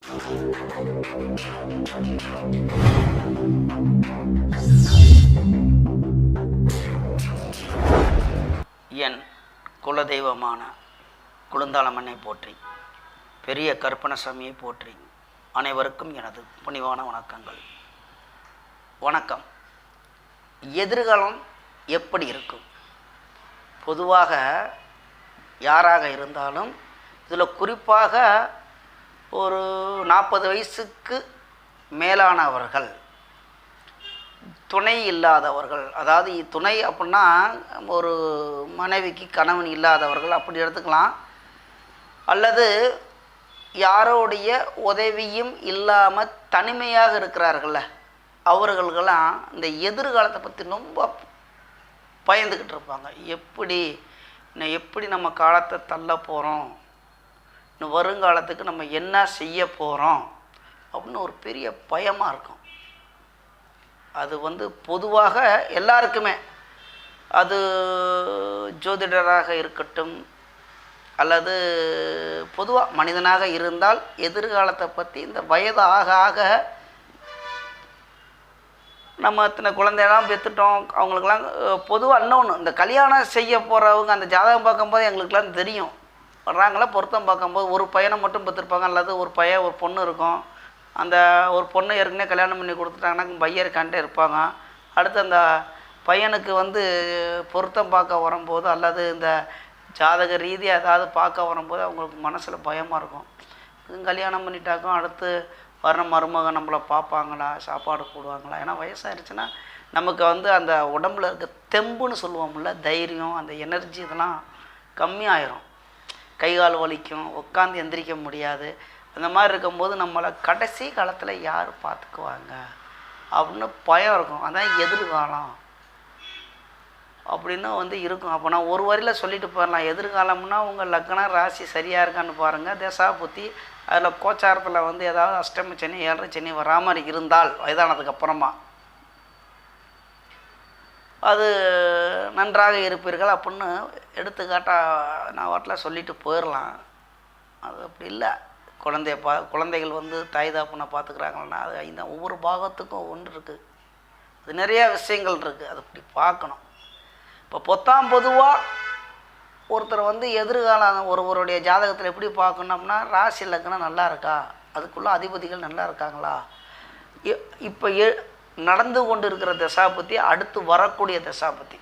என் குலதெய்வமான குழுந்தாளம்மனை போற்றி, பெரிய கருப்பணசாமியை போற்றி. அனைவருக்கும் எனது பணிவான வணக்கங்கள். வணக்கம். எதிர்காலம் எப்படி இருக்கும்? பொதுவாக யாராக இருந்தாலும், இதில் குறிப்பாக ஒரு 40 வயசுக்கு மேலானவர்கள், துணை இல்லாதவர்கள், அதாவது துணை அப்படின்னா ஒரு மனைவிக்கு கணவன் இல்லாதவர்கள் அப்படி எடுத்துக்கலாம், அல்லது யாரோடைய உதவியும் இல்லாமல் தனிமையாக இருக்கிறார்கள்ல, அவர்களுக்கெல்லாம் இந்த எதிர்காலத்தை பற்றி ரொம்ப பயந்துக்கிட்டு இருப்பாங்க. எப்படி நம்ம காலத்தை தள்ள போகிறோம், இன்னும் வருங்காலத்துக்கு நம்ம என்ன செய்ய போகிறோம் அப்படின்னு ஒரு பெரிய பயமாக இருக்கும். அது பொதுவாக எல்லாருக்குமே, அது ஜோதிடராக இருக்கட்டும் அல்லது பொதுவாக மனிதனாக இருந்தால், எதிர்காலத்தை பற்றி இந்த வயது ஆக ஆக நம்ம இத்தனை குழந்தையெல்லாம் பெற்றுட்டோம், அவங்களுக்கெல்லாம் பொதுவாக இன்னொன்று, இந்த கல்யாணம் செய்ய போகிறவங்க அந்த ஜாதகம் பார்க்கும்போது எங்களுக்கெல்லாம் தெரியும். வர்றாங்களா பொருத்தம் பார்க்கும்போது ஒரு பையனை மட்டும் பெற்றிருப்பாங்க, அல்லது ஒரு பையன் ஒரு பொண்ணு இருக்கும். அந்த ஒரு பொண்ணு ஏற்கனவே கல்யாணம் பண்ணி கொடுத்துட்டாங்கன்னா பையன் இருக்கான்ட்டே இருப்பாங்க. அடுத்து அந்த பையனுக்கு பொருத்தம் பார்க்க வரும்போது அல்லது இந்த ஜாதக ரீதியாக ஏதாவது பார்க்க வரும்போது அவங்களுக்கு மனசில் பயமாக இருக்கும். கல்யாணம் பண்ணிட்டாக்கும் அடுத்து வர்ற மருமகன் நம்மளை பார்ப்பாங்களா, சாப்பாடு போடுவாங்களா? ஏன்னா வயசாகிடுச்சுன்னா நமக்கு அந்த உடம்புல இருக்க தெம்புன்னு சொல்லுவோம்ல, தைரியம், அந்த எனர்ஜி இதெல்லாம் கம்மியாயிரும். கை கால் வலிக்கும், உட்காந்து எந்திரிக்க முடியாது. அந்த மாதிரி இருக்கும்போது நம்மளை கடைசி காலத்தில் யார் பார்த்துக்குவாங்க அப்படின்னு பயம் இருக்கும். அதான் எதிர்காலம் அப்படின்னு இருக்கும். அப்போ நான் ஒரு வரியில் சொல்லிட்டு போயிடலாம். எதிர்காலம்னா உங்கள் லக்னம் ராசி சரியாக இருக்கான்னு பாருங்கள். தேசா புத்தி அதில் கோச்சாரத்தில் ஏதாவது அஷ்டம சனி 7 சனி வராமல் இருந்தால் வயதானதுக்கு அப்புறமா அது நன்றாக இருப்பீர்கள் அப்படின்னு எடுத்துக்காட்டாக நான் வாட்டில் சொல்லிட்டு போயிடலாம். அது அப்படி இல்லை. குழந்தைகள் தாய் தாப்புனை பார்த்துக்கிறாங்கன்னா அது ஒவ்வொரு பாகத்துக்கும் ஒன்று இருக்குது. அது நிறையா விஷயங்கள் இருக்குது, அது அப்படி பார்க்கணும். இப்போ பொதுவாக ஒருத்தர் எதிர்காலம் ஒருவருடைய ஜாதகத்தில் எப்படி பார்க்கணும்னா, ராசி லக்னம் நல்லா இருக்கா, அதுக்குள்ளே அதிபதிகள் நல்லா இருக்காங்களா, இப்போ நடந்து கொண்டு இருக்கிற தசாபதி, அடுத்து வரக்கூடிய தசாபதி,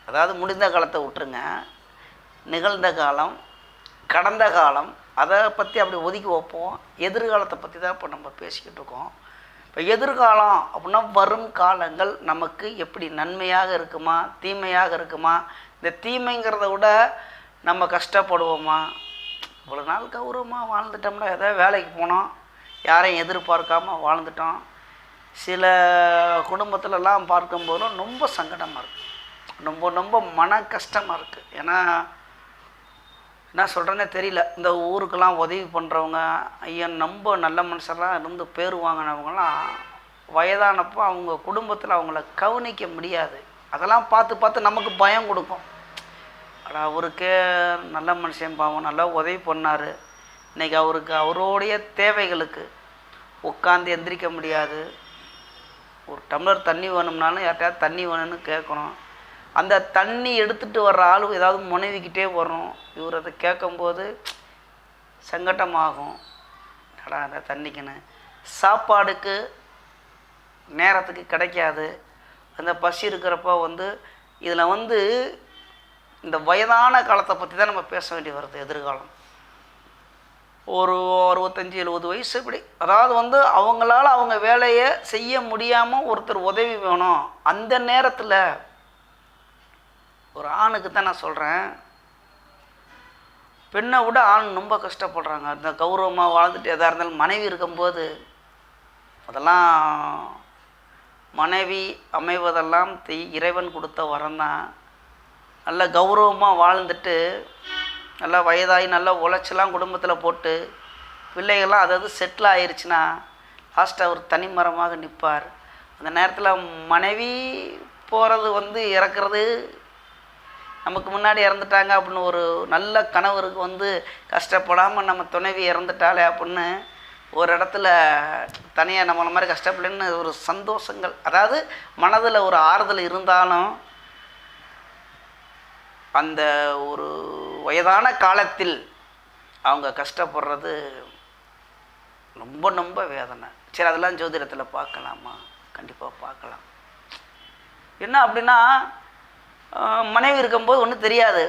அதாவது முடிந்த காலத்தை விட்டுருங்க, நிகழ்ந்த காலம், கடந்த காலம், அதை பற்றி அப்படி ஒதுக்கி வைப்போம். எதிர்காலத்தை பற்றி தான் இப்போ நம்ம பேசிக்கிட்டு இருக்கோம். இப்போ எதிர்காலம் அப்படின்னா வரும் காலங்கள் நமக்கு எப்படி நன்மையாக இருக்குமா தீமையாக இருக்குமா? இந்த தீமைங்கிறத விட நம்ம கஷ்டப்படுவோமா? இவ்வளோ நாள் கௌரவமாக வாழ்ந்துட்டோம்னா, ஏதாவது வேலைக்கு போனோம், யாரையும் எதிர்பார்க்காம வாழ்ந்துட்டோம். சில குடும்பத்திலலாம் பார்க்கும்போதும் ரொம்ப சங்கடமாக இருக்குது, ரொம்ப மன கஷ்டமாக இருக்குது. ஏன்னா என்ன சொல்கிறேன்னே தெரியல. இந்த ஊருக்கெல்லாம் உதவி பண்ணுறவங்க, ஐயன் ரொம்ப நல்ல மனுஷரெலாம் இருந்து பேர் வாங்கினவங்களாம் வயதானப்போ அவங்க குடும்பத்தில் அவங்கள கவனிக்க முடியாது. அதெல்லாம் பார்த்து நமக்கு பயம் கொடுக்கும். அவருக்கே நல்ல மனுஷன், பாவம், நல்லா உதவி பண்ணார், இன்றைக்கி அவருடைய தேவைகளுக்கு உட்காந்து எந்திரிக்க முடியாது. ஒரு டம்ளர் தண்ணி வேணும்னாலும் யார்கிட்டயாவது தண்ணி வேணும்னு கேட்கணும். அந்த தண்ணி எடுத்துகிட்டு வர்ற ஆள் ஏதாவது முனைவிக்கிட்டே வரும். இவர் அதை கேட்கும்போது சங்கடமாகும். அந்த தண்ணிக்குன்னு சாப்பாடுக்கு நேரத்துக்கு கிடைக்காது. அந்த பசி இருக்கிறப்ப இதில் இந்த வயதான காலத்தை பற்றி தான் நம்ம பேச வேண்டி வருது. எதிர்காலம் ஒரு 65-70 வயசு இப்படி, அதாவது அவங்களால அவங்க வேலையை செய்ய முடியாமல் ஒருத்தர் உதவி வேணும். அந்த நேரத்தில் ஒரு ஆணுக்கு தான் நான் சொல்கிறேன், பெண்ணை விட ஆண் ரொம்ப கஷ்டப்படுறாங்க. அந்த கௌரவமாக வாழ்ந்துட்டு எதாக இருந்தாலும் மனைவி இருக்கும்போது, அதெல்லாம் மனைவி அமைவதெல்லாம் இறைவன் கொடுத்த வரம் தான். நல்ல கௌரவமாக வாழ்ந்துட்டு நல்லா வயதாகி நல்லா உழைச்சலாம் குடும்பத்தில் போட்டு பிள்ளைகள்லாம் அதாவது செட்டில் ஆயிடுச்சுன்னா லாஸ்ட்டாக அவர் தனிமரமாக நிற்பார். அந்த நேரத்தில் மனைவி போகிறது இறக்குறது, நமக்கு முன்னாடி இறந்துட்டாங்க அப்படின்னு ஒரு நல்ல கணவருக்கு கஷ்டப்படாமல் நம்ம துணைவி இறந்துட்டாலே அப்படின்னு ஒரு இடத்துல தனியாக நம்மள மாதிரி கஷ்டப்படலன்னு ஒரு சந்தோஷங்கள், அதாவது மனதில் ஒரு ஆறுதல் இருந்தாலும் அந்த ஒரு வயதான காலத்தில் அவங்க கஷ்டப்படுறது ரொம்ப ரொம்ப வேதனை. சரி, அதெல்லாம் ஜோதிடத்தில் பார்க்கலாமா? கண்டிப்பாக பார்க்கலாம். என்ன அப்படின்னா, மனைவி இருக்கும்போது ஒன்றும் தெரியாது,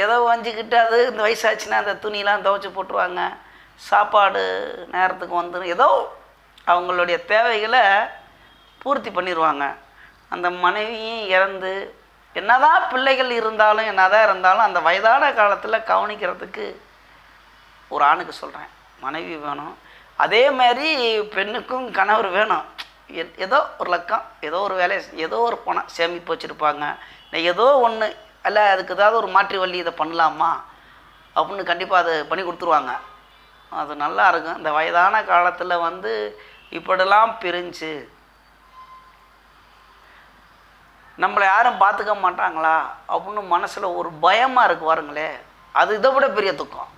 ஏதோ வஞ்சிக்கிட்டு அது இந்த வயசாச்சுன்னா அந்த துணியெலாம் துவைச்சி போட்டுருவாங்க, சாப்பாடு நேரத்துக்கு வந்துடும், ஏதோ அவங்களுடைய தேவைகளை பூர்த்தி பண்ணிடுவாங்க. அந்த மனைவியும் இறந்து என்னதான் பிள்ளைகள் இருந்தாலும் என்னதான் இருந்தாலும் அந்த வயதான காலத்தில் கவனிக்கிறதுக்கு ஒரு ஆணுக்கு சொல்கிறேன் மனைவி வேணும். அதே மாதிரி பெண்ணுக்கும் கணவர் வேணும். ஏதோ ஒரு லக்கம், ஏதோ ஒரு வேலை, ஏதோ ஒரு பணம் சேமிப்பு வச்சுருப்பாங்க, ஏதோ ஒன்று அல்ல, அதுக்கு ஏதாவது ஒரு மாற்று வழி இதை பண்ணலாமா அப்படின்னு கண்டிப்பாக அதை பண்ணி கொடுத்துருவாங்க. அது நல்லா இருக்கும். இந்த வயதான காலத்தில் வந்து இப்படிலாம் பிரிஞ்சு நம்மளை யாரும் பார்த்துக்க மாட்டாங்களா அப்படின்னு மனசில் ஒரு பயமாக இருக்கு பாருங்களே, அது இதை விட பெரிய துக்கம்.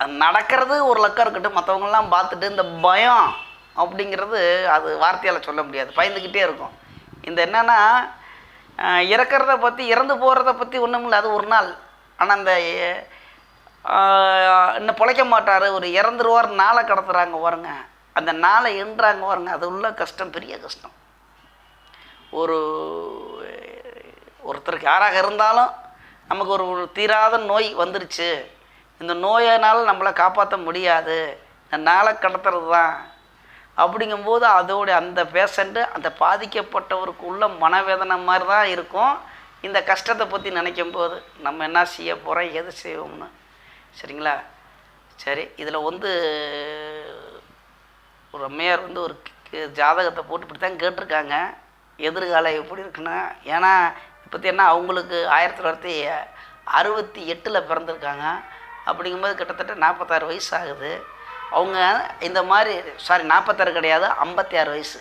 அது நடக்கிறது ஒரு லக்கம் இருக்கட்டும், மற்றவங்களாம் பார்த்துட்டு இந்த பயம் அப்படிங்கிறது அது வார்த்தையால் சொல்ல முடியாது, பயந்துக்கிட்டே இருக்கும். இந்த என்னென்னா இறக்கிறத பற்றி, இறந்து போகிறத பற்றி ஒன்றும் இல்லை, அது ஒரு நாள். ஆனால் அந்த இன்னும் பிழைக்க மாட்டார், ஒரு இறந்துருவார், நாளை கடத்துறாங்க பாருங்க, அந்த நாளை எண்ணுறாங்க பாருங்க, அது உள்ள கஷ்டம் பெரிய கஷ்டம். ஒருத்தருக்கு யாராக இருந்தாலும் நமக்கு ஒரு தீராத நோய் வந்துருச்சு, இந்த நோயினால் நம்மளை காப்பாற்ற முடியாது, இந்த நாளை கடத்துறது தான் அப்படிங்கும்போது அதோடைய அந்த பேஷண்ட்டு, அந்த பாதிக்கப்பட்டவருக்கு உள்ள மனவேதனை மாதிரி தான் இருக்கும். இந்த கஷ்டத்தை பற்றி நினைக்கும் போது நம்ம என்ன செய்ய போகிறோம், எது செய்வோம்னு. சரிங்களா? சரி, இதில் வந்து ஒரு அம்மையார் வந்து ஒரு ஜாதகத்தை போட்டு இப்படி தான் கேட்டிருக்காங்க, எதிர்காலம் எப்படி இருக்குன்னா, ஏன்னா இப்போத்தி என்ன அவங்களுக்கு 1968 பிறந்திருக்காங்க, அப்படிங்கும்போது கிட்டத்தட்ட 46 வயசு ஆகுது. அவங்க இந்த மாதிரி 46 கிடையாது, 56 வயசு,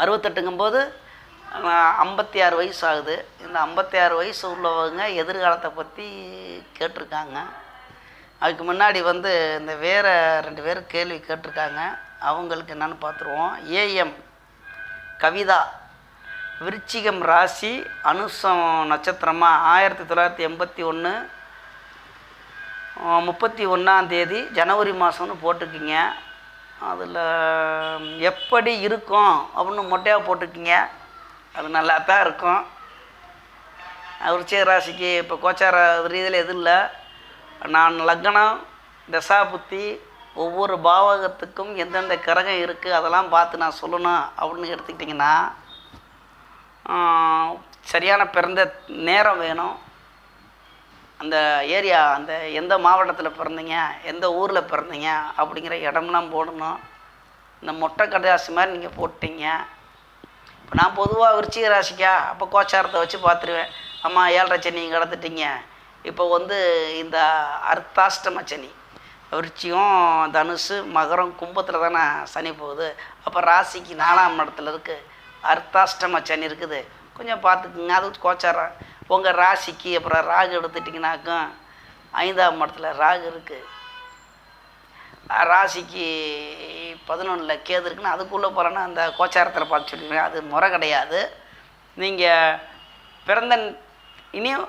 68ங்கும்போது 56 வயசு ஆகுது. இந்த 56 வயசு உள்ளவங்க எதிர்காலத்தை பற்றி கேட்டிருக்காங்க. அதுக்கு முன்னாடி வந்து இந்த வேறு 2 பேர் கேள்வி கேட்டிருக்காங்க, அவங்களுக்கு என்னென்னு பார்த்துருவோம். ஏஎம் கவிதா, விருச்சிகம் ராசி, அனுசம் நட்சத்திரமாக 1981 31 ஜனவரி மாதம்னு போட்டிருக்கீங்க. அதில் எப்படி இருக்கும் அப்படின்னு மொட்டையாக போட்டிருக்கீங்க, அது நல்லா தான் இருக்கும். விருச்சிக ராசிக்கு இப்போ கோச்சார ரீதியில் எதுவும் இல்லை, நான் லக்னம் தசா புத்தி ஒவ்வொரு பாவகத்துக்கும் எந்தெந்த கிரகம் இருக்குது அதெல்லாம் பார்த்து நான் சொல்லணும் அப்படின்னு எடுத்துக்கிட்டிங்கன்னா, சரியான பிறந்த நேரம் வேணும், அந்த ஏரியா, அந்த எந்த மாவட்டத்தில் பிறந்தீங்க, எந்த ஊரில் பிறந்தீங்க அப்படிங்கிற இடம்லாம் போடணும். இந்த மொட்டை கடைசி மாதிரி நீங்கள் போட்டிங்க. இப்போ நான் பொதுவாக விருச்சிக ராசிக்கா, அப்போ கோச்சாரத்தை வச்சு பார்த்துருவேன். அம்மா 7.5 சனி கடந்துட்டீங்க, இப்போ வந்து இந்த அர்த்தாஷ்டம சனி, விருச்சிகம் தனுசு மகரம் கும்பத்தில் தானே சனி போகுது, அப்போ ராசிக்கு 4ஆம் இடத்துல இருக்குது, அர்த்தாஷ்டம சனி இருக்குது, கொஞ்சம் பார்த்துக்குங்க. அது கோச்சாரம் உங்கள் ராசிக்கு. அப்புறம் ராகு எடுத்துட்டிங்கனாக்கும் 5ஆம் இடத்துல ராகு இருக்குது, ராசிக்கு 11ல் கேது இருக்குன்னு அதுக்குள்ளே போகிறேன்னா அந்த கோச்சாரத்தில் பார்த்து சொல்லிடுவேன். அது முறை கிடையாது. நீங்கள் பிறந்த இனியும்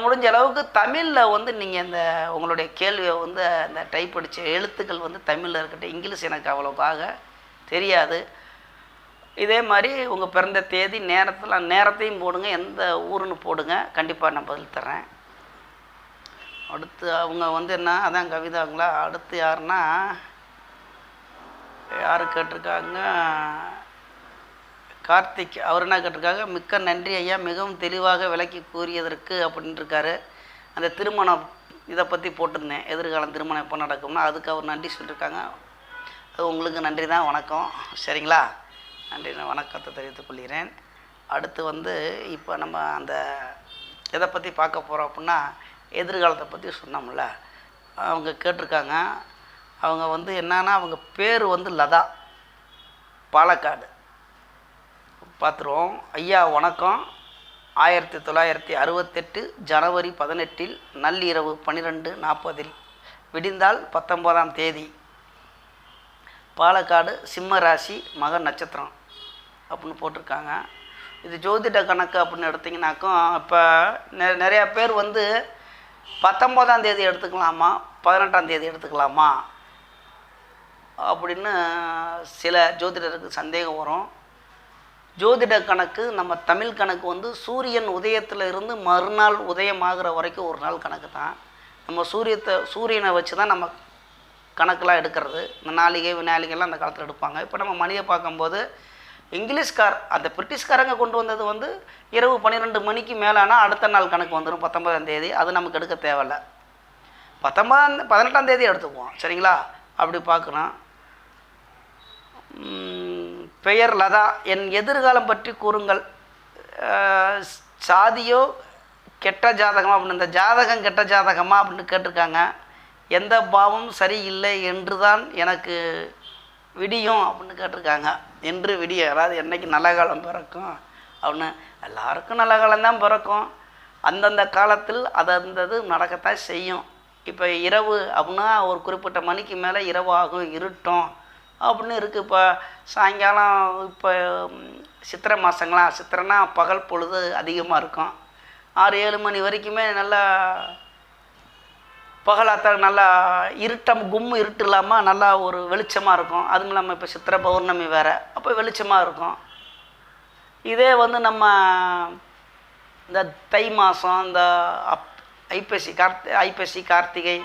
முடிஞ்ச அளவுக்கு தமிழில் வந்து நீங்கள் இந்த உங்களுடைய கேள்வியை வந்து அந்த டைப் அடித்த எழுத்துக்கள் வந்து தமிழில் இருக்கட்டும், இங்கிலீஷ் எனக்கு அவ்வளோக்காக தெரியாது. இதே மாதிரி உங்கள் பிறந்த தேதி நேரத்தையும் போடுங்க, எந்த ஊருன்னு போடுங்க, கண்டிப்பாக நான் பதில் தர்றேன். அடுத்து அவங்க வந்து என்ன, அதான் கவிதாங்களா. அடுத்து யாருன்னா, யார் கேட்டிருக்காங்க, கார்த்திக். அவர் என்ன கேட்டிருக்காங்க, மிக்க நன்றி ஐயா, மிகவும் தெளிவாக விளக்கி கூறியதற்கு அப்படின்ட்டு இருக்காரு. அந்த திருமணம் இதை பற்றி போட்டிருந்தேன், எதிர்காலம் திருமணம் எப்போ நடக்கும்னா அதுக்கு அவர் நன்றி சொல்லியிருக்காங்க. அது உங்களுக்கு நன்றி தான், வணக்கம். சரிங்களா? நன்றி, வணக்கத்தை தெரிவித்துக் கொள்கிறேன். அடுத்து வந்து இப்போ நம்ம அந்த எதை பற்றி பார்க்க போகிறோம் அப்படின்னா, எதிர்காலத்தை பற்றி சொன்னோம்ல, அவங்க கேட்டிருக்காங்க. அவங்க வந்து என்னன்னா, அவங்க பேர் வந்து லதா, பாலக்காடு. பார்த்துருவோம். ஐயா வணக்கம். 1968 ஜனவரி 18 நள்ளிரவு 12:40 விடிந்தால் 19ஆம் தேதி பாலக்காடு, சிம்ம ராசி, மக நட்சத்திரம் அப்படின்னு போட்டிருக்காங்க. இது ஜோதிட கணக்கு அப்படின்னு எடுத்திங்கனாக்கும் இப்போ நிறையா பேர் வந்து 19ஆம் தேதி எடுத்துக்கலாமா 18ஆம் தேதி எடுத்துக்கலாமா அப்படின்னு சில ஜோதிடருக்கு சந்தேகம் வரும். ஜோதிட கணக்கு நம்ம தமிழ் கணக்கு வந்து சூரியன் உதயத்தில் இருந்து மறுநாள் உதயமாகிற வரைக்கும் ஒரு நாள் கணக்கு தான். நம்ம சூரியனை வச்சு தான் நம்ம கணக்கெலாம் எடுக்கிறது. இந்த நாளிகை விநாயகெல்லாம் அந்த காலத்தில் எடுப்பாங்க. இப்போ நம்ம மணியை பார்க்கும்போது அந்த பிரிட்டிஷ்காரங்க கொண்டு வந்தது வந்து இரவு 12 மணிக்கு மேலானா அடுத்த நாள் கணக்கு வந்துடும் 19ஆம் தேதி. அது நமக்கு எடுக்க தேவையில்ல. 18ஆம் தேதி எடுத்துக்குவோம். சரிங்களா? அப்படி பார்க்கணும். பெயர் லதா. என் எதிர்காலம் பற்றி கூறுங்கள். சாதியோ கெட்ட ஜாதகமா அப்படின்னு, இந்த ஜாதகம் கெட்ட ஜாதகமா அப்படின்னு கேட்டிருக்காங்க. எந்த பாவம் சரியில்லை என்று தான் எனக்கு விடியும் அப்படின்னு கேட்டிருக்காங்க. என்று விடிய, அதாவது என்றைக்கு நல்ல காலம் பிறக்கும் அப்படின்னு. எல்லாருக்கும் நல்ல காலம்தான் பிறக்கும். அந்தந்த காலத்தில் அது நடக்கத்தான் செய்யும். இப்போ இரவு அப்படின்னா ஒரு குறிப்பிட்ட மணிக்கு மேலே இரவாகும், இருட்டும் அப்படின்னு இருக்குது. இப்போ சாயங்காலம் இப்போ சித்திரை மாதங்களாம், சித்திரைனா பகல் பொழுது அதிகமாக இருக்கும். 6-7 மணி வரைக்குமே நல்லா பகலாத்தான் நல்லா கும்மு இருட்டு இல்லாமல் நல்லா ஒரு வெளிச்சமாக இருக்கும். அதுவும் இல்லாமல் இப்போ சித்திரை பௌர்ணமி வேறு, அப்போ வெளிச்சமாக இருக்கும். இதே வந்து நம்ம இந்த தை மாதம், இந்த ஐப்பசி கார்த்திகை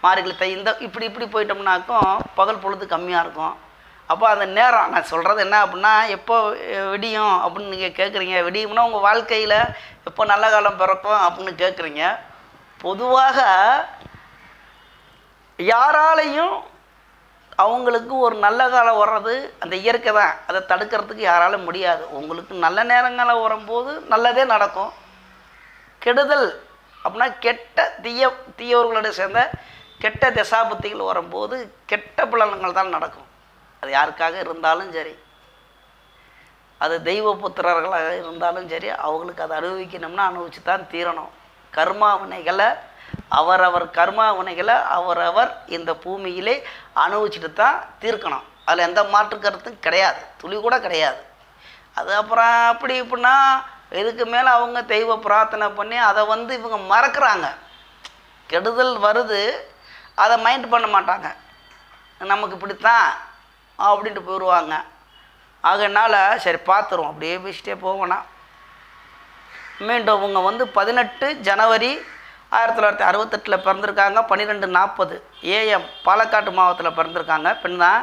மார்கழி தை இப்படி போயிட்டோம்னாக்கும் பகல் பொழுது கம்மியாக இருக்கும். அப்போ அந்த நேரம் நான் சொல்கிறது என்ன அப்படின்னா, எப்போ விடியும் அப்படின்னு நீங்கள் கேட்குறீங்க. விடியும்னா உங்கள் வாழ்க்கையில் எப்போ நல்ல காலம் பிறக்கும் அப்படின்னு கேட்குறீங்க. பொதுவாக யாராலையும் அவங்களுக்கு ஒரு நல்ல காலம் வர்றது அந்த இயற்கை தான். அதை தடுக்கிறதுக்கு யாராலும் முடியாது. உங்களுக்கு நல்ல நேரங்களை வரும்போது நல்லதே நடக்கும். கெடுதல் அப்படின்னா தீயவர்களோட சேர்ந்த கெட்ட தசாபுத்திகள் வரும்போது கெட்ட பலன்கள் தான் நடக்கும். அது யாருக்காக இருந்தாலும் சரி, அது தெய்வ புத்திரர்களாக இருந்தாலும் சரி, அவங்களுக்கு அதை அனுபவிக்கணும்னா அனுபவிச்சு தான் தீரணும். கர்மா வினைகளை அவரவர் இந்த பூமியிலே அனுபவிச்சுட்டு தான் தீர்க்கணும். அதில் எந்த மாற்று கருத்தும் கிடையாது, துளி கூட கிடையாது. அது அப்புறம் அப்படி இப்படின்னா இதுக்கு மேலே அவங்க தெய்வ பிரார்த்தனை பண்ணி அதை வந்து இவங்க மறக்கிறாங்க. கெடுதல் வருது, அதை மைண்ட் பண்ண மாட்டாங்க. நமக்கு இப்படித்தான் அப்படின்ட்டு போயிடுவாங்க. ஆகையினால சரி பார்த்துருவோம், அப்படியே பேசிட்டே போவோன்னா. மீண்டும் இவங்க வந்து 18 ஜனவரி 1968 பிறந்திருக்காங்க. 12:40 AM பாலக்காடு மாவட்டத்தில் பிறந்திருக்காங்க. பெண் தான்.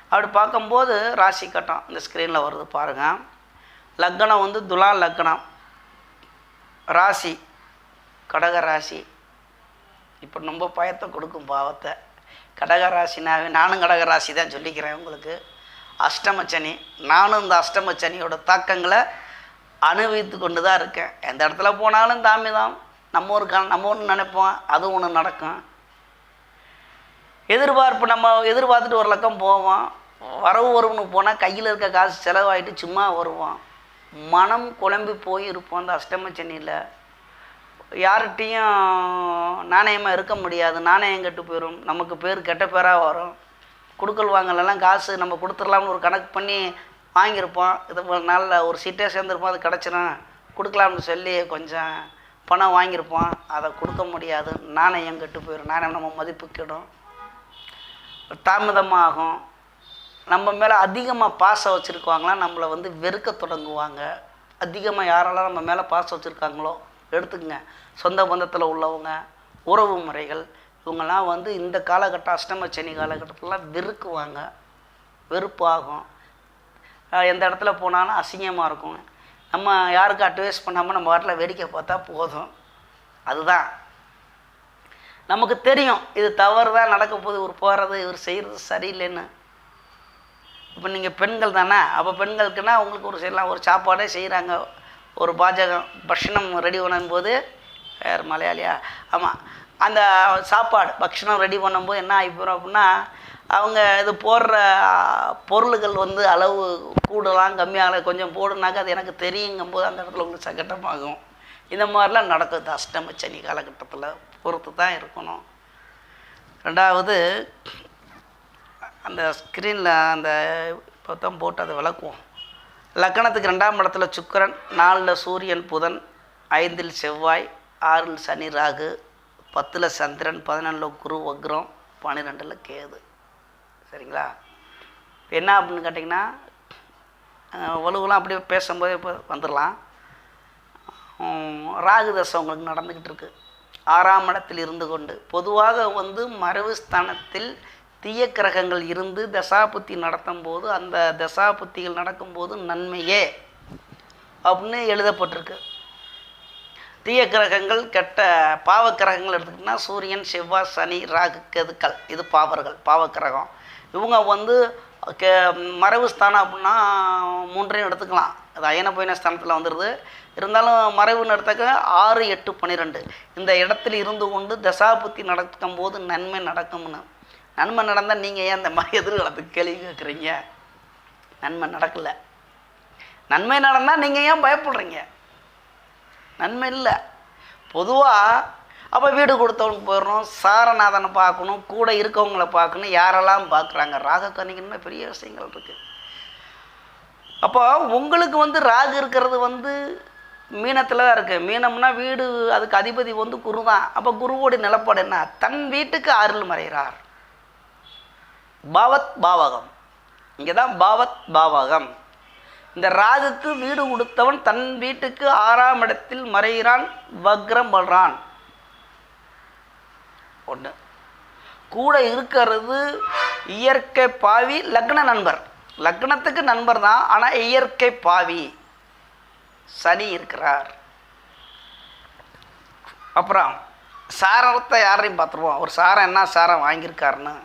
அப்படி பார்க்கும்போது ராசி கட்டம் இந்த ஸ்க்ரீனில் வருது பாருங்கள். லக்னம் வந்து துலா லக்னம், ராசி கடக ராசி. இப்போ ரொம்ப பயத்தை கொடுக்கும் பாவத்தை. கடகராசினாவே நானும் கடகராசி தான் சொல்லிக்கிறேன் உங்களுக்கு. அஷ்டமச்சனி, நானும் இந்த அஷ்டமச்சனியோட தாக்கங்களை அனுபவித்து கொண்டு தான் இருக்கேன். எந்த இடத்துல போனாலும் தாமி தான். நம்ம ஒன்று நினைப்போம், அது ஒன்று நடக்கும். நம்ம எதிர்பார்த்துட்டு ஒரு லக்கம் போவோம், வரவு வரும்னு போனால் கையில் இருக்க காசு செலவாகிட்டு சும்மா வருவோம். மனம் குழம்பி போய் இருப்போம். அந்த அஷ்டமச்சனியில் யார்கிட்டையும் நாணயமாக இருக்க முடியாது. நாணயம் கெட்டு போயிடும், நமக்கு கெட்ட பேராக வரும். கொடுக்கல் வாங்கலாம் காசு நம்ம கொடுத்துடலாம்னு ஒரு கணக்கு பண்ணி வாங்கியிருப்போம். இது நாளில் ஒரு சீட்டே சேர்ந்துருப்போம், அது கிடச்சிடும், கொடுக்கலாம்னு சொல்லி கொஞ்சம் பணம் வாங்கியிருப்போம், அதை கொடுக்க முடியாது. நாணயம் கெட்டு போயிடும், நாணயம் நம்ம மதிப்பு கெடும், தாமதமாகும். நம்ம மேலே அதிகமாக பாசம் வச்சுருக்குவாங்களா நம்மளை வந்து வெறுக்க தொடங்குவாங்க. அதிகமாக யாரெல்லாம் நம்ம மேலே பாசம் வச்சுருக்காங்களோ எடுத்துக்கங்க. சொந்த பந்தத்தில் உள்ளவங்க, உறவு முறைகள், இவங்கெல்லாம் வந்து இந்த காலகட்டம் அஷ்டமச்சனி காலகட்டத்திலலாம் வெறுக்குவாங்க, வெறுப்பாகும். எந்த இடத்துல போனாலும் அசிங்கமாக இருக்கும். நம்ம யாருக்கும் அட்வைஸ் பண்ணாமல் நம்ம வாட்டில் வேடிக்கை பார்த்தா போதும். அதுதான் நமக்கு தெரியும், இது தவறு தான் நடக்க போது, இவர் போகிறது இவர் செய்கிறது சரியில்லைன்னு. இப்போ நீங்கள் பெண்கள் தானே, அப்போ பெண்களுக்குன்னா உங்களுக்கு ஒரு செய்யலாம், ஒரு சாப்பாடே செய்கிறாங்க, ஒரு பாஜகம் பக்ஷணம் ரெடி பண்ணும்போது, வேறு மலையாளியா, ஆமாம், அந்த சாப்பாடு பக்ஷணம் ரெடி பண்ணும்போது என்ன ஆகிப்போம் அப்படின்னா, அவங்க இது போடுற பொருள்கள் வந்து அளவு கூடலாம் கம்மியாகலாம் கொஞ்சம் போடுனாக்க அது எனக்கு தெரியுங்கும்போது அந்த இடத்துல உங்களுக்கு சங்கட்டமாகும். இந்த மாதிரிலாம் நடக்குது அஷ்டமச்சனி காலகட்டத்தில். பொறுத்து தான் இருக்கணும். ரெண்டாவது அந்த ஸ்க்ரீனில் அந்த இப்போ தான் போட்டு அதை விளக்குவோம். லக்கணத்துக்கு 2ஆம் இடத்துல சுக்கிரன், 4ல் சூரியன் புதன், 5ல் செவ்வாய், 6ல் சனி ராகு, 10ல் சந்திரன், 11ல் குரு வக்ரம், 12ல் கேது. சரிங்களா? இப்போ என்ன அப்படின்னு கேட்டிங்கன்னா வலுவெலாம் அப்படியே பேசும்போது இப்போ வந்துடலாம். ராகு தசை உங்களுக்கு நடந்துக்கிட்டு இருக்கு. 6ஆம் இடத்தில் இருந்து கொண்டு பொதுவாக மறைவு ஸ்தானத்தில் தீய கிரகங்கள் இருந்து தசாபுத்தி நடத்தும் போது அந்த தசாபுத்திகள் நடக்கும்போது நன்மையே அப்படின்னு எழுதப்பட்டிருக்கு. தீய கிரகங்கள் கெட்ட பாவ கிரகங்கள் எடுத்துக்கிட்டோம்னா சூரியன், செவ்வாய், சனி, ராகு, கேதுக்கள், இது பாவக்கிரகம். இவங்க மறைவு ஸ்தானம் அப்படின்னா 3ஐயும் எடுத்துக்கலாம். அது அயன போயின ஸ்தானத்தில் வந்துடுது. இருந்தாலும் மறைவுன்னு எடுத்தாக்க 6, 8, 12 இந்த இடத்துல இருந்து கொண்டு தசாபுத்தி நடக்கும்போது நன்மை நடக்கும்னு. நன்மை நடந்தால் நீங்கள் ஏன் இந்த மாதிரி எதிர்காலத்துக்கு கேள்வி கேட்குறீங்க? நன்மை நடக்கலை. நன்மை நடந்தால் நீங்கள் ஏன் பயப்படுறீங்க? நன்மை இல்லை. பொதுவாக அப்போ வீடு கொடுத்தவனுக்கு போயிடணும், சாரநாதனை பார்க்கணும், கூட இருக்கவங்கள பார்க்கணும். யாரெல்லாம் பார்க்குறாங்க? ராக கணிக்கணும்னா பெரிய விஷயங்கள் இருக்குது. அப்போ உங்களுக்கு ராகு இருக்கிறது மீனத்தில் தான் இருக்குது. மீனம்னா வீடு, அதுக்கு அதிபதி குரு தான். அப்போ குருவோடைய நிலப்பாடு என்ன? தன் வீட்டுக்கு 6ல் மறைகிறார். பாவத் பாவகம், இங்கே தான் பாவத் பாவகம். இந்த ராகுக்கு வீடு கொடுத்தவன் தன் வீட்டுக்கு 6ஆம் இடத்தில் மறைகிறான், வக்ரம் பண்றான். ஒன்று கூட இருக்கிறது இயற்கை பாவி, லக்ன நண்பர். லக்னத்துக்கு நண்பர் தான், ஆனால் இயற்கை பாவி சனி இருக்கிறார். அப்புறம் சாரத்தை யாரையும் பார்த்துருவோம். ஒரு சாரம் என்ன சாரம் வாங்கியிருக்காருன்னு.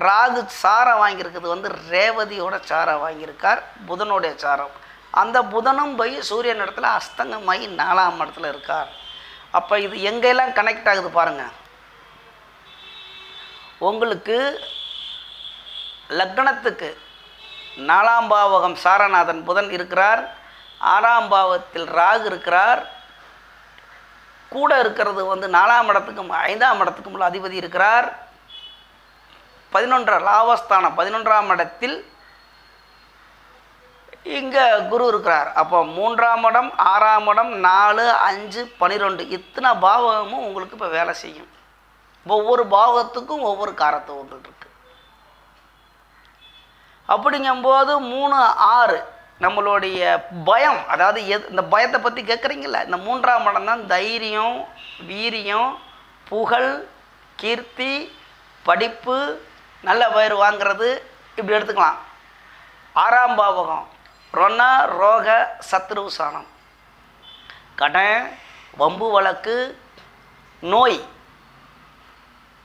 ராகு சாரம் வாங்கியிருக்கிறது ரேவதியோட சாரம் வாங்கியிருக்கார், புதனுடைய சாரம். அந்த புதனும் போய் சூரியன் இடத்துல அஸ்தங்கமாகி 4ஆம் இடத்துல இருக்கார். அப்போ இது எங்கெல்லாம் கனெக்ட் ஆகுது பாருங்கள். உங்களுக்கு லக்னத்துக்கு 4ஆம் பாவகம் சாரநாதன் புதன் இருக்கிறார், 6ஆம் பாவத்தில் ராகு இருக்கிறார். கூட இருக்கிறது 4ஆம் இடத்துக்கும் 5ஆம் இடத்துக்கும் உள்ள அதிபதி இருக்கிறார். 11 லாபஸ்தானம் 11ஆம் இடத்தில் இங்கே குரு இருக்கிறார். அப்போ 3ஆம் இடம், 6ஆம் இடம், 4, 5, 12 இத்தனை பாவகமும் உங்களுக்கு இப்போ வேலை செய்யும். ஒவ்வொரு பாவத்துக்கும் ஒவ்வொரு காரத்துவங்கள் இருக்குது. அப்படிங்கும்போது 3, 6 நம்மளுடைய பயம், அதாவது இந்த பயத்தை பற்றி கேட்குறீங்கள, இந்த 3ஆம் இடம் தான் தைரியம், வீரியம், புகழ், கீர்த்தி, படிப்பு, நல்ல பயிர் வாங்கிறது, இப்படி எடுத்துக்கலாம். 6ஆம் பாவகம் ரொண ரோக சத்ருவு சாணம், கடன், வம்பு வழக்கு, நோய்.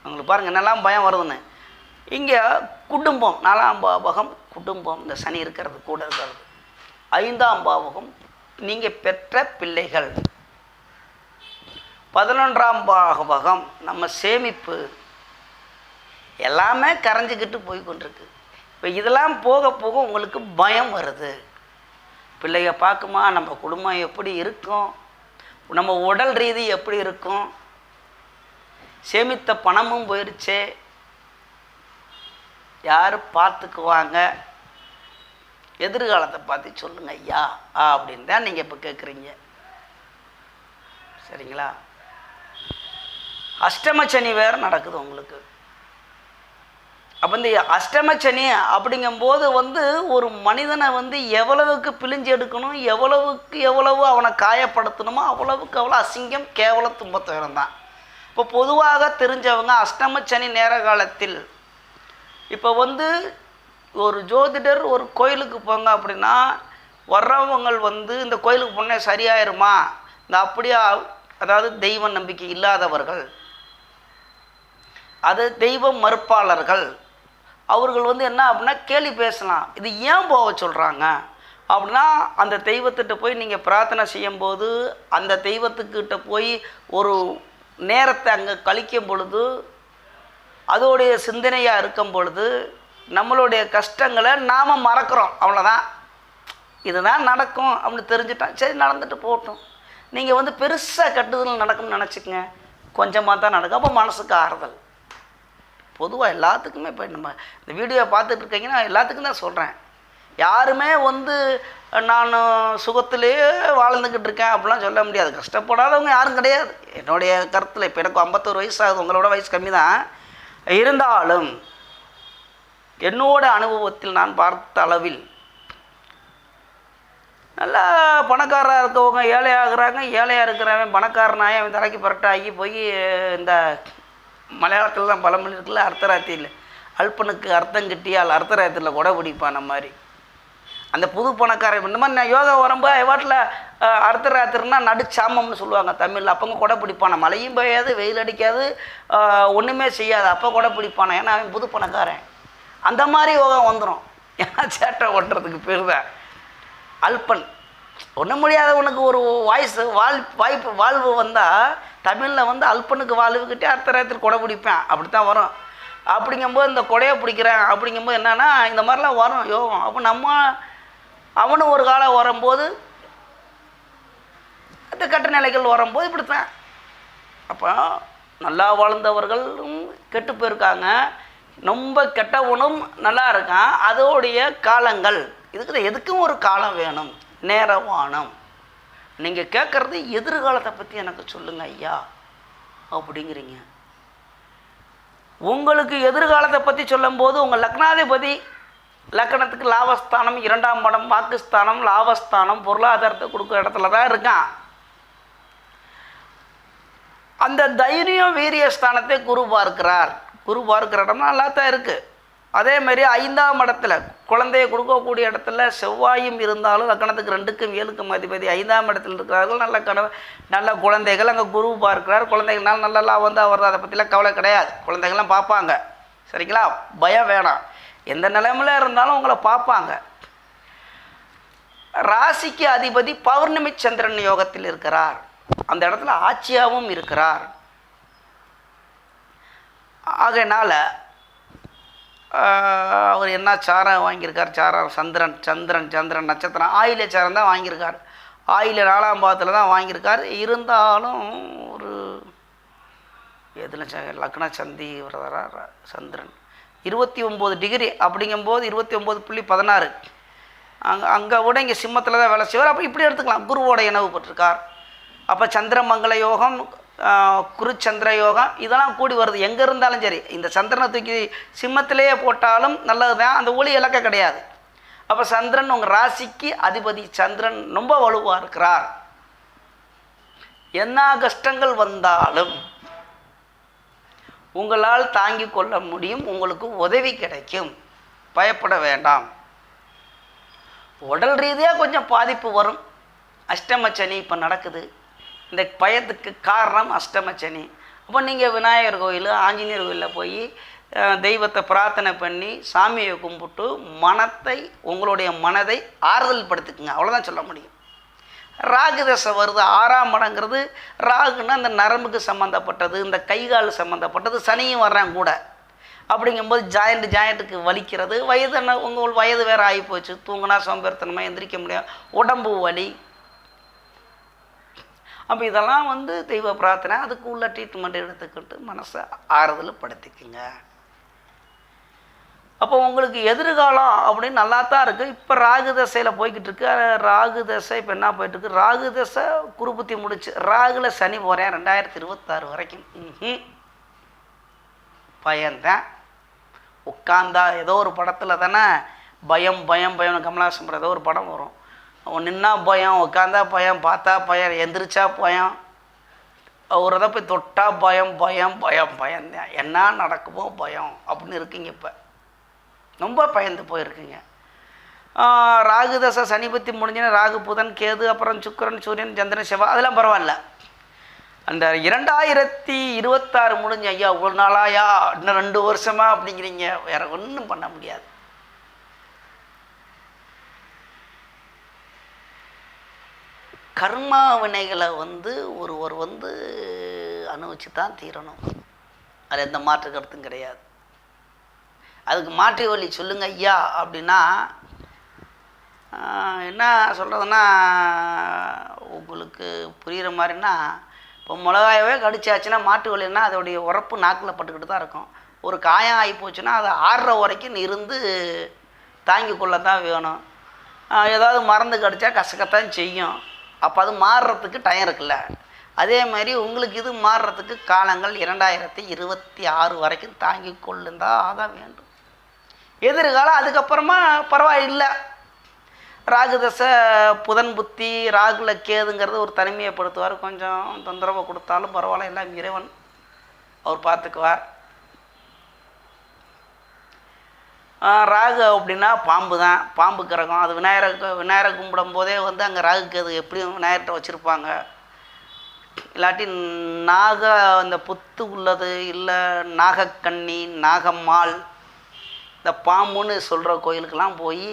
உங்களுக்கு பாருங்கள் என்னெல்லாம் பயம் வருதுன்னு. இங்கே குடும்பம் 4ஆம் பாவகம் குடும்பம், இந்த சனி இருக்கிறது கூட இருக்கிறது. 5ஆம் பாவகம் நீங்கள் பெற்ற பிள்ளைகள். 11ஆம் பாவகம் நம்ம சேமிப்பு. எல்லாமே கரைஞ்சிக்கிட்டு போய் கொண்டிருக்கு. இப்போ இதெல்லாம் போக போக உங்களுக்கு பயம் வருது. பிள்ளைய பார்க்குமா, நம்ம குடும்பம் எப்படி இருக்கும், நம்ம உடல் ரீதி எப்படி இருக்கும், சேமித்த பணமும் போயிடுச்சே, யார் பார்த்துக்குவாங்க, எதிர்காலத்தை பார்த்து சொல்லுங்க ஐயா அப்படின்னு தான் நீங்கள் இப்போ கேட்குறீங்க. சரிங்களா? அஷ்டமச்சனி வேறு நடக்குது உங்களுக்கு. அப்போ இந்த அஷ்டமச்சனி அப்படிங்கும்போது ஒரு மனிதனை எவ்வளவுக்கு பிழிஞ்சு எடுக்கணும், எவ்வளவுக்கு எவ்வளவு அவனை காயப்படுத்தணுமோ அவ்வளவுக்கு அவ்வளோ அசிங்கம், கேவல, துன்பத்துயரம் தான். இப்போ பொதுவாக தெரிஞ்சவங்க அஷ்டமச்சனி நேர காலத்தில் இப்போ ஒரு ஜோதிடர் ஒரு கோயிலுக்கு போங்க அப்படின்னா வர்றவங்க இந்த கோயிலுக்கு போனால் சரியாயிருமா, இந்த அப்படியே, அதாவது தெய்வ நம்பிக்கை இல்லாதவர்கள், அது தெய்வ மறுப்பாளர்கள், அவர்கள் என்ன அப்படின்னா கேலி பேசலாம். இது ஏன் போக சொல்கிறாங்க அப்படின்னா, அந்த தெய்வத்திட்ட போய் நீங்கள் பிரார்த்தனை செய்யும்போது, அந்த தெய்வத்துக்கிட்ட போய் ஒரு நேரத்தை அங்கே கழிக்கும் பொழுது, அதோடைய சிந்தனையாக இருக்கும் பொழுது நம்மளுடைய கஷ்டங்களை நாம் மறக்கிறோம். அவ்வளோதான். இதுதான் நடக்கும் அப்படின்னு தெரிஞ்சுட்டான், சரி நடந்துட்டு போகட்டும். நீங்கள் பெருசாக கட்டுதல் நடக்கும்னு நினச்சிக்கங்க, கொஞ்சமாக தான் நடக்கும். அப்போ மனசுக்கு ஆறுதல். பொதுவாக எல்லாத்துக்குமே இப்போ நம்ம இந்த வீடியோ பார்த்துட்டு இருக்கீங்கன்னா எல்லாத்துக்கும் தான் சொல்கிறேன். யாருமே வந்து நான் சுகத்திலேயே வாழ்ந்துக்கிட்டு இருக்கேன் அப்படிலாம் சொல்ல முடியாது. கஷ்டப்படாதவங்க யாரும் கிடையாது என்னுடைய கருத்தில். இப்போ எனக்கு 51 வயசு ஆகுது, உங்களோட வயசு கம்மி தான். இருந்தாலும் என்னோட அனுபவத்தில் நான் பார்த்த அளவில் நல்லா பணக்காரராக இருக்கவங்க ஏழையாகிறாங்க, ஏழையாக இருக்கிறவன் பணக்காரனாகி அவன் தலைக்கு புரட்டாகி போய் இந்த மலையாளத்தில் தான் பழமொழி இருக்குல்ல, அர்த்தராத்திரியில் அல்பனுக்கு அர்த்தம் கிட்டியால் அர்த்தராத்திரியில் கொடை பிடிப்பான மாதிரி. அந்த புது பணக்காரன் இந்த மாதிரி நான் யோகா வரும்போது வாட்டில் அர்த்தராத்திரினா நடுச்சாமம்னு சொல்லுவாங்க தமிழில். அப்போங்க கொடை பிடிப்பான, மழையும் பெய்யாது வெயில் அடிக்காது ஒன்றுமே செய்யாது, அப்போ கொடை பிடிப்பான. ஏன்னா அவன் புது பணக்காரன். அந்த மாதிரி யோகா வந்துடும். ஏன்னா சேட்டை ஓட்டுறதுக்கு பேர் தான் அல்பன். ஒன்றும் முடியாத உனக்கு ஒரு வாழ்வு வந்தால் தமிழில் வந்து அல்பனுக்கு வாழ்வுக்கிட்டே அர்த்தராத்திரி கொடை பிடிப்பேன், அப்படி தான் வரும். அப்படிங்கும்போது இந்த கொடையை பிடிக்கிறேன் அப்படிங்கும்போது என்னென்னா இந்த மாதிரிலாம் வரும் யோகம். அப்போ அவனும் ஒரு காலம் வரும்போது இந்த கட்ட நிலைகள் வரும்போது இப்படித்தான். அப்போ நல்லா வாழ்ந்தவர்களும் கெட்டு போயிருக்காங்க, ரொம்ப கெட்டவனும் நல்லா இருக்கான். அதோடைய காலங்கள் இதுக்கு எதுக்கும் ஒரு காலம் வேணும், நேரவானம். நீங்கள் கேட்குறது எதிர்காலத்தை பற்றி எனக்கு சொல்லுங்கள் ஐயா அப்படிங்கிறீங்க. உங்களுக்கு எதிர்காலத்தை பற்றி சொல்லும்போது உங்கள் லக்னாதிபதி லக்கணத்துக்கு லாபஸ்தானம், 2ஆம் படம் வாக்குஸ்தானம், லாபஸ்தானம், பொருளாதாரத்தை கொடுக்குற இடத்துல தான் இருக்கான். அந்த தைரியம் வீரிய ஸ்தானத்தை குரு பார்க்கிறார். குரு பார்க்கிற இடம்னா நல்லா தான் இருக்குது. அதேமாரி 5ஆம் இடத்துல குழந்தையை கொடுக்கக்கூடிய இடத்துல செவ்வாயும் இருந்தாலும் லக்கணத்துக்கு 2க்கும் 7க்கும் அதிபதி 5ஆம் இடத்துல இருக்கிறார்கள். நல்ல குழந்தைகள் அங்கே குரு பார்க்கிறார். குழந்தைகள்னால நல்ல லாபம் தான் வருது, அதை பற்றிலாம் கவலை கிடையாது. குழந்தைகள்லாம் பார்ப்பாங்க, சரிங்களா? பயம் வேணாம். எந்த நிலைமையில் இருந்தாலும் உங்களை பார்ப்பாங்க. ராசிக்கு அதிபதி பௌர்ணமி சந்திரன் யோகத்தில் இருக்கிறார். அந்த இடத்துல ஆட்சியாகவும் இருக்கிறார். ஆகையினால் அவர் என்ன சாரம் வாங்கியிருக்கார்? சாரம் சந்திரன் நட்சத்திரம் ஆயில சாரம் தான் வாங்கியிருக்கார். ஆயில 4ஆம் பாவத்தில் தான் வாங்கியிருக்கார். இருந்தாலும் ஒரு எதில் லக்ன சந்தி வரதாரா சந்திரன் 29 டிகிரி அப்படிங்கும்போது 29.16 அங்கே விட இங்கே சிம்மத்தில் தான் வேலை செய்வார். அப்போ இப்படி எடுத்துக்கலாம். குருவோட இணைவு பெற்றிருக்கார். அப்போ சந்திரமங்கல யோகம், குருச்சந்திர யோகம் இதெல்லாம் கூடி வருது. எங்கே இருந்தாலும் சரி, இந்த சந்திரனை தூக்கி சிம்மத்திலேயே போட்டாலும் நல்லது தான், அந்த ஒளி இலக்க கிடையாது. அப்போ சந்திரன் உங்கள் ராசிக்கு அதிபதி சந்திரன் ரொம்ப வலுவாக இருக்கிறார். என்ன கஷ்டங்கள் வந்தாலும் உங்களால் தாங்கி கொள்ள முடியும், உங்களுக்கு உதவி கிடைக்கும், பயப்பட வேண்டாம். உடல் ரீதியாக கொஞ்சம் பாதிப்பு வரும். அஷ்டமச்சனி இப்போ நடக்குது. இந்த பயத்துக்கு காரணம் அஷ்டமச்சனி. அப்போ நீங்கள் விநாயகர் கோயில், ஆஞ்சநேயர் கோயிலில் போய் தெய்வத்தை பிரார்த்தனை பண்ணி சாமியை கும்பிட்டு உங்களுடைய மனதை ஆறுதல் படுத்திக்குங்க. அவ்வளோதான் சொல்ல முடியும். ராகு தசை வருது. 6ஆம் இடங்கிறது ராகுன்னா இந்த நரம்புக்கு சம்மந்தப்பட்டது, இந்த கைகால் சம்மந்தப்பட்டது. சனியும் வர்றேன் கூட. அப்படிங்கும்போது ஜாயிண்ட்டுக்கு வலிக்கிறது. உங்கள் வயது வேறு ஆகி போச்சு, தூங்கினா சோம்பேறித்தனமாக எந்திரிக்க முடியாது, உடம்பு வலி. அப்போ இதெல்லாம் வந்து தெய்வ பிரார்த்தனை, அதுக்கு உள்ள ட்ரீட்மெண்ட் எடுத்துக்கிட்டு மனசை ஆறுதல் படுத்திக்குங்க. அப்போ உங்களுக்கு எதிர்காலம் அப்படின்னு நல்லா தான் இருக்குது. இப்போ ராகு தசையில் போய்கிட்டு இருக்கு. ராகு தசை இப்போ என்ன போயிட்டுருக்கு? ராகு தசை குருபுத்தி முடிச்சு ராகுல சனி போகிறேன் 2026 வரைக்கும். பயந்தேன். உட்காந்தா ஏதோ ஒரு படத்தில் தானே பயம் கமலாசம்பரம் ஏதோ ஒரு படம் வரும். நின்னா பயம், உட்காந்தா பயம், பார்த்தா பயம், எந்திரிச்சா பயம், ஒரு இதை போய் தொட்டா பயந்தேன். என்ன நடக்குமோ பயம் அப்படின்னு இருக்குங்க. இப்போ ரொம்ப பயந்து போயிருக்குங்க. ராகு தசை சனி பற்றி முடிஞ்சுன்னா ராகு புதன் கேது அப்புறம் சுக்கிரன் சூரியன் சந்திரன் செவ்வாய் அதெல்லாம் பரவாயில்ல. அந்த 2026 முடிஞ்ச ஐயா ஒரு நாளாயா இன்னும் 2 வருஷமா அப்படிங்கிறீங்க. வேற ஒன்றும் பண்ண முடியாது. கர்மா வினைகளை ஒருவர் அனுபவிச்சு தான் தீரணும். அது எந்த மாற்று கருத்தும் கிடையாது. அதுக்கு மாற்று வழி சொல்லுங்க ஐயா அப்படின்னா என்ன சொல்கிறதுன்னா உங்களுக்கு புரிகிற மாதிரின்னா, இப்போ மிளகாயவே கடிச்சாச்சுன்னா மாற்று வழின்னா அதோடைய உரப்பு நாக்கில் பட்டுக்கிட்டு தான் இருக்கும். ஒரு காயம் ஆகி போச்சுன்னா அது ஆறுற வரைக்கும் இருந்து தாங்கி கொள்ள தான் வேணும். ஏதாவது மருந்து கடிச்சா கசக்கத்தான் செய்யும். அப்போ அது மாறுறதுக்கு டைம் இருக்குல்ல. அதே மாதிரி உங்களுக்கு இது மாறுறதுக்கு காலங்கள் 2026 வரைக்கும் தாங்கி கொள்ளுந்தான் ஆக வேண்டும். எதிர்காலம் அதுக்கப்புறமா பரவாயில்லை. ராகு தசை புதன் புத்தி ராகுல கேதுங்கிறது ஒரு தனிமையைப்படுத்துவார். கொஞ்சம் தொந்தரவை கொடுத்தாலும் பரவாயில்ல, எல்லாம் இறைவன் அவர் பார்த்துக்குவார். ராகு அப்படின்னா பாம்பு தான், பாம்பு கிரகம். அது விநாயகரை கும்பிடும் போதே வந்து அங்கே ராகு கேது எப்படியும் விநாயகர்கிட்ட வச்சுருப்பாங்க. இல்லாட்டி நாக அந்த புத்து உள்ளது, இல்லை நாகக்கண்ணி, நாகம்மாள், இந்த பாம்புன்னு சொல்கிற கோயிலுக்கெல்லாம் போய்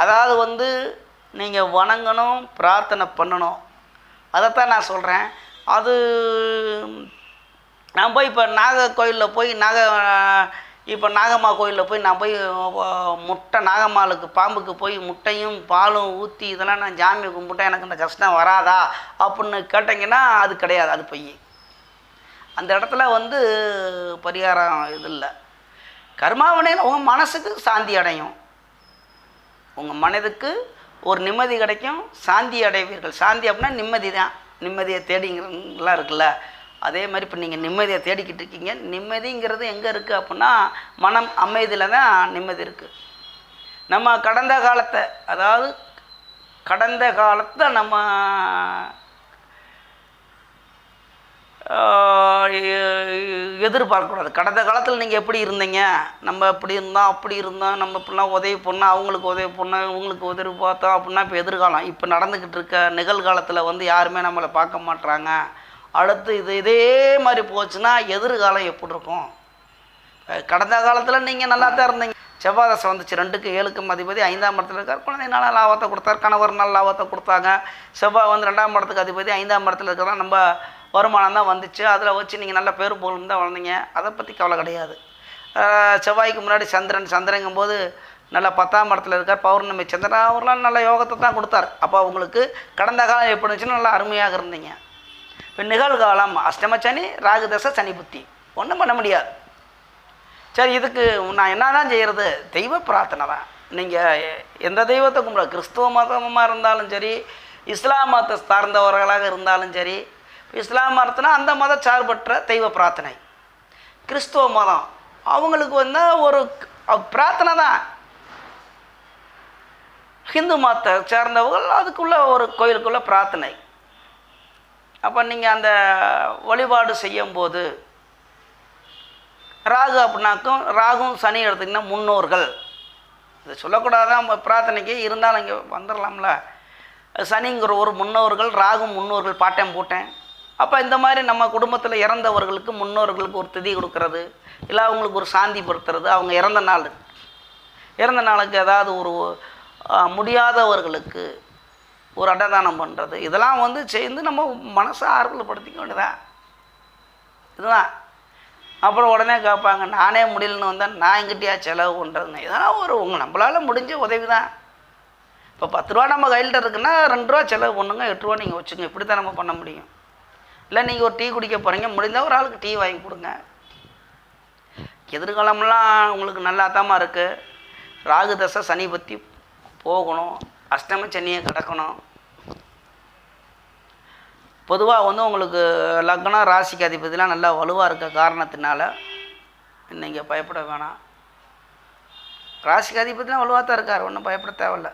அதாவது வந்து நீங்கள் வணங்கணும், பிரார்த்தனை பண்ணணும். அதைத்தான் நான் சொல்கிறேன். அது நான் போய் இப்போ நாக கோயிலில் போய் இப்போ நாகம்மா கோயிலில் போய் நான் போய் முட்டை நாகம்மாளுக்கு பாம்புக்கு போய் முட்டையும் பாலும் ஊற்றி இதெல்லாம் நான் ஜாமி கும்பிட்டேன் எனக்கு இந்த கஷ்டம் வராதா அப்படின்னு கேட்டிங்கன்னா அது கிடையாது, அது பொய். அந்த இடத்துல வந்து பரிகாரம் இது இல்லை. கர்மாவனையில் உங்கள் மனசுக்கு சாந்தி அடையும், உங்கள் மனதுக்கு ஒரு நிம்மதி கிடைக்கும், சாந்தி அடைவீர்கள். சாந்தி அப்படின்னா நிம்மதி தான். நிம்மதியை தேடிங்கிறதுலாம் இருக்குல்ல, அதே மாதிரி இப்போ நீங்கள் நிம்மதியை தேடிக்கிட்டு இருக்கீங்க. நிம்மதிங்கிறது எங்கே இருக்குது அப்படின்னா மனம் அமைதியில் தான் நிம்மதி இருக்குது. நம்ம கடந்த காலத்தை, அதாவது கடந்த காலத்தை நம்ம எதிர்பார்க்கக்கூடாது. கடந்த காலத்தில் நீங்கள் எப்படி இருந்தீங்க, நம்ம இப்படி இருந்தோம் அப்படி இருந்தோம், நம்ம இப்படிலாம் உதவி பண்ணோம், அவங்களுக்கு உதவி பண்ணோம், இவங்களுக்கு உதவி பார்த்தோம் அப்படின்னா இப்போ எதிர்காலம், இப்போ நடந்துக்கிட்டு இருக்க நிகழ்காலத்தில் வந்து யாருமே நம்மளை பார்க்க மாட்றாங்க. அடுத்து இதே மாதிரி போச்சுன்னா எதிர்காலம் எப்படி இருக்கும்? கடந்த காலத்தில் நீங்கள் நல்லா தான் இருந்தீங்க. செவ்வாய் தசை வந்துச்சு, 2க்கு 7க்கும் அதிபதி 5ஆம் இடத்துல இருக்கார். குழந்தை நல்ல லாபத்தை கொடுத்தார், கணவர் நல்ல லாபத்தை கொடுத்தாங்க. செவ்வாய் வந்து 2ஆம் இடத்துக்கு அதிபதி 5ஆம் இடத்துல இருக்கிறதா நம்ம வருமானம் தான் வந்துச்சு. அதில் வச்சு நீங்கள் நல்ல பேர் போகணும் தான் வளர்ந்தீங்க. அதை பற்றி கவலை கிடையாது. செவ்வாய்க்கு முன்னாடி சந்திரங்கும் போது நல்ல 10ஆம் இடத்துல இருக்கார். பௌர்ணமி சந்திரன் அவர்லாம் நல்ல யோகத்தை தான் கொடுத்தார். அப்போ உங்களுக்கு கடந்த காலம் எப்படி இருந்துச்சுன்னா நல்லா அருமையாக இருந்தீங்க. இப்போ நிகழ்காலம் அஷ்டம சனி, ராகு தசை, சனி புத்தி, ஒன்றும் பண்ண முடியாது. சரி, இதுக்கு நான் என்ன தான் செய்கிறது? தெய்வ பிரார்த்தனை தான். நீங்கள் எந்த தெய்வத்தை கும்பிட, கிறிஸ்துவ மதமாக இருந்தாலும் சரி, இஸ்லாம் மதத்தை சார்ந்தவர்களாக இருந்தாலும் சரி. இஸ்லாம் மதத்தினா அந்த மத சார்பற்ற தெய்வ பிரார்த்தனை. கிறிஸ்துவ மதம் அவங்களுக்கு வந்து ஒரு பிரார்த்தனை தான். ஹிந்து மதத்தை சேர்ந்தவர்கள் அதுக்குள்ளே ஒரு கோயிலுக்குள்ளே பிரார்த்தனை. அப்போ நீங்கள் அந்த வழிபாடு செய்யும்போது ராகு அப்படின்னாக்கும் ராகும் சனி எடுத்திங்கன்னா முன்னோர்கள், இது சொல்லக்கூடாதான் பிரார்த்தனைக்கு, இருந்தாலும் இங்கே வந்துடலாம்ல. சனிங்கிற ஒரு முன்னோர்கள், ராகு முன்னோர்கள், பாட்டேன் போட்டேன். அப்போ இந்த மாதிரி நம்ம குடும்பத்தில் இறந்தவர்களுக்கு முன்னோர்களுக்கு ஒரு திதி கொடுக்கறது, இல்லை அவங்களுக்கு ஒரு சாந்தி படுத்துறது, அவங்க இறந்த நாளுக்கு ஏதாவது ஒரு முடியாதவர்களுக்கு ஒரு அன்னதானம் பண்ணுறது, இதெல்லாம் வந்து சேர்ந்து நம்ம மனசை ஆறுதல்படுத்திக்க வேண்டியதான். இதுதான். அப்புறம் உடனே கேட்பாங்க, நானே முடியலன்னு வந்தால் நான் எங்கிட்டயா செலவு பண்ணுறதுன்னு. இதெல்லாம் ஒரு நம்மளால் முடிஞ்ச உதவி தான். இப்போ 10 ரூபா நம்ம கையில் இருக்குன்னா 2 ரூபா செலவு பண்ணுங்க, 8 ரூபா நீங்கள் வச்சுங்க. இப்படி தான் நம்ம பண்ண முடியும். இல்லை நீங்கள் ஒரு டீ குடிக்க போகிறீங்க, முடிந்தால் ஒரு ஆளுக்கு டீ வாங்கி கொடுங்க. எதிர்காலம்லாம் உங்களுக்கு நல்லா தாமா இருக்குது. ராகு தசை சனி பற்றி போகணும், அஷ்டம சனியை கிடக்கணும். பொதுவாக வந்து உங்களுக்கு லக்னம் ராசிக்கு அதிபதிலாம் நல்லா வலுவாக இருக்க காரணத்தினால நீங்கள் பயப்பட வேணாம். ராசிக்கு அதிபதிலாம் வலுவாக தான் இருக்கார், ஒன்றும் பயப்பட தேவையில்ல.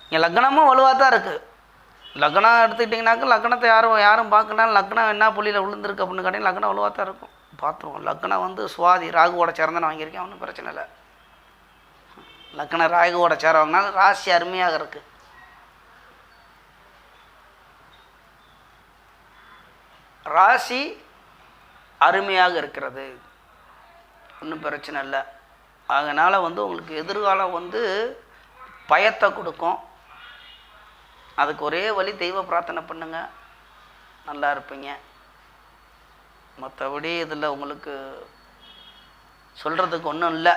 இங்கே லக்னமும் வலுவாக தான் இருக்குது. லக்னம் எடுத்துக்கிட்டிங்கனாக்கா லக்னத்தை யாரும் பார்க்கணும், லக்னம் என்ன புள்ளியில் விழுந்திருக்கு அப்படின்னு கேட்டிங்கன்னா லக்னம் வலுவாக தான் இருக்கும். பார்த்துருவோம். லக்னம் வந்து சுவாதி ராகுவோட சேர்ந்தன வாங்கியிருக்கேன், ஒன்றும் பிரச்சனை இல்லை. லக்னம் ராகுவோட சேரவங்கனால ராசி அருமையாக இருக்குது. ராசி அருமையாக இருக்கிறது, ஒன்றும் பிரச்சனை இல்லை. அதனால் வந்து உங்களுக்கு எதிர்காலம் வந்து பயத்தை கொடுக்கும். அதுக்கு ஒரே வழி தெய்வ பிரார்த்தனை பண்ணுங்க, நல்லா இருப்பீங்க. மற்றபடி இதில் உங்களுக்கு சொல்கிறதுக்கு ஒன்றும் இல்லை.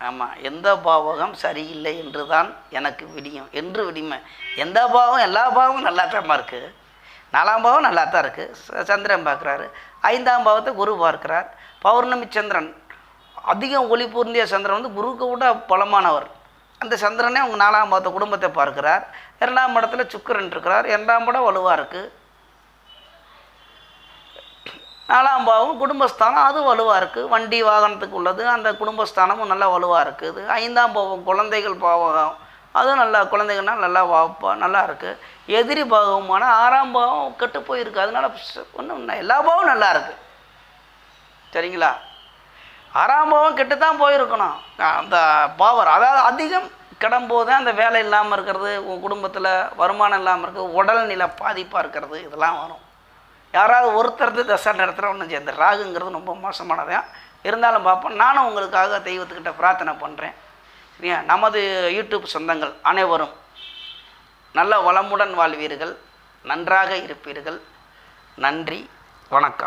ஆமாம், எந்த பாவகம் சரியில்லை என்று தான் எனக்கு விடியும் என்று விடிமை. எந்த பாவம், எல்லா பாவமும் நல்லா தான் இருக்குது. 4ஆம் பாவம் நல்லா தான் இருக்குது, சந்திரன் பார்க்குறாரு. 5ஆம் பாவத்தை குரு பார்க்குறார். பௌர்ணமி சந்திரன் அதிகம் ஒளி பொருந்திய சந்திரன் வந்து குருவுக்கு விட பலமானவர். அந்த சந்திரனே அவங்க 4ஆம் பாவத்தை குடும்பத்தை பார்க்கிறார். 2ஆம் இடத்துல சுக்கிரன் இருக்கிறார். 2ஆம் இடம் வலுவாக இருக்குது. 4ஆம் பாவம் குடும்பஸ்தானம், அது வலுவாக இருக்குது. வண்டி வாகனத்துக்கு உள்ளது, அந்த குடும்பஸ்தானமும் நல்லா வலுவாக இருக்குது. 5ஆம் பாவம் குழந்தைகள் பாவகம், அதுவும் நல்லா குழந்தைகள்னால் நல்லா நல்லா இருக்குது. எதிரி பாவமான 6ஆம் பாவம் கெட்டு போயிருக்கு. அதனால் ஒன்றும் எல்லா பாவமும் நல்லா இருக்குது. சரிங்களா? 6ஆம் பாவம் கெட்டு தான் போயிருக்கணும். அந்த பவர் அதாவது அதிகம் கிடம்போது அந்த வேலை இல்லாமல் இருக்கிறது, உங்கள் குடும்பத்தில் வருமானம் இல்லாமல் இருக்கிறது, உடல்நிலை பாதிப்பாக இருக்கிறது, இதெல்லாம் வரும். யாராவது ஒருத்தர் தசை நேரத்தில் ஒன்றும் சேர்ந்த ராகுங்கிறது ரொம்ப மோசமானதான். இருந்தாலும் பார்ப்போம். நானும் உங்களுக்காக தெய்வத்துக்கிட்ட பிரார்த்தனை பண்ணுறேன். சரியா? நமது யூடியூப் சொந்தங்கள் அனைவரும் நல்ல வளமுடன் வாழ்வீர்கள், நன்றாக இருப்பீர்கள். நன்றி, வணக்கம்.